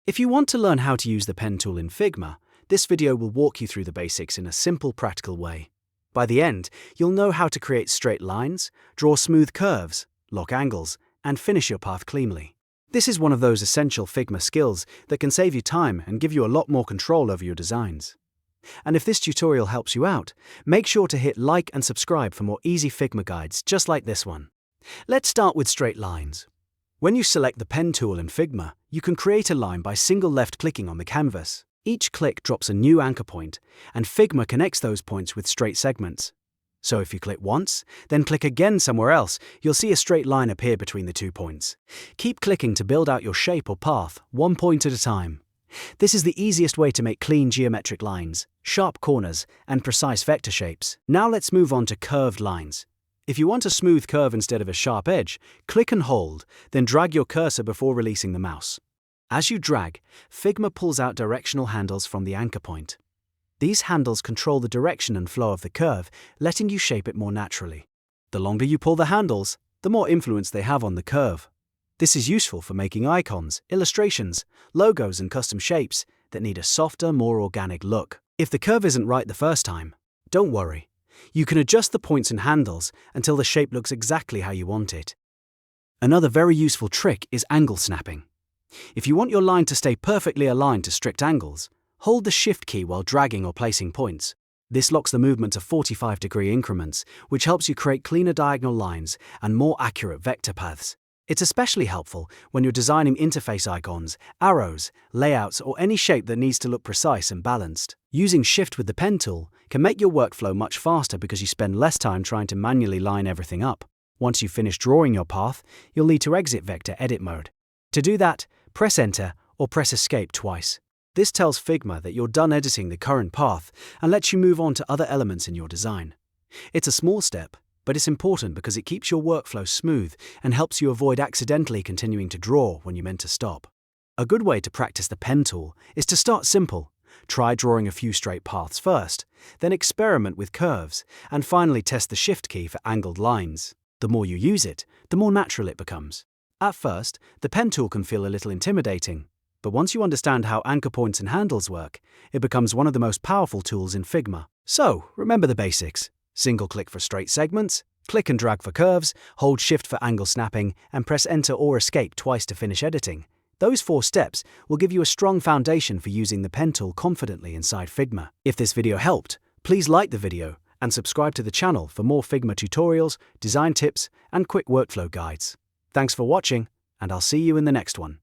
If you want to learn how to use the pen tool in Figma, this video will walk you through the basics in a simple, practical way. By the end, you'll know how to create straight lines, draw smooth curves, lock angles, and finish your path cleanly. This is one of those essential Figma skills that can save you time and give you a lot more control over your designs. And if this tutorial helps you out, make sure to hit like and subscribe for more easy Figma guides just like this one. Let's start with straight lines. When you select the pen tool in Figma, you can create a line by single left-clicking on the canvas. Each click drops a new anchor point, and Figma connects those points with straight segments. So if you click once, then click again somewhere else, you'll see a straight line appear between the 2 points. Keep clicking to build out your shape or path, one point at a time. This is the easiest way to make clean geometric lines, sharp corners, and precise vector shapes. Now let's move on to curved lines. If you want a smooth curve instead of a sharp edge, click and hold, then drag your cursor before releasing the mouse. As you drag, Figma pulls out directional handles from the anchor point. These handles control the direction and flow of the curve, letting you shape it more naturally. The longer you pull the handles, the more influence they have on the curve. This is useful for making icons, illustrations, logos, and custom shapes that need a softer, more organic look. If the curve isn't right the first time, don't worry. You can adjust the points and handles until the shape looks exactly how you want it. Another very useful trick is angle snapping. If you want your line to stay perfectly aligned to strict angles, hold the Shift key while dragging or placing points. This locks the movement to 45-degree increments, which helps you create cleaner diagonal lines and more accurate vector paths. It's especially helpful when you're designing interface icons, arrows, layouts, or any shape that needs to look precise and balanced. Using Shift with the pen tool can make your workflow much faster because you spend less time trying to manually line everything up. Once you finish drawing your path, you'll need to exit Vector Edit mode. To do that, press Enter or press Escape twice. This tells Figma that you're done editing the current path and lets you move on to other elements in your design. It's a small step, but it's important because it keeps your workflow smooth and helps you avoid accidentally continuing to draw when you meant to stop. A good way to practice the pen tool is to start simple. Try drawing a few straight paths first, then experiment with curves, and finally test the Shift key for angled lines. The more you use it, the more natural it becomes. At first, the pen tool can feel a little intimidating, but once you understand how anchor points and handles work, it becomes one of the most powerful tools in Figma. So, remember the basics. Single click for straight segments, click and drag for curves, hold Shift for angle snapping, and press Enter or Escape twice to finish editing. Those 4 steps will give you a strong foundation for using the pen tool confidently inside Figma. If this video helped, please like the video and subscribe to the channel for more Figma tutorials, design tips, and quick workflow guides. Thanks for watching, and I'll see you in the next one.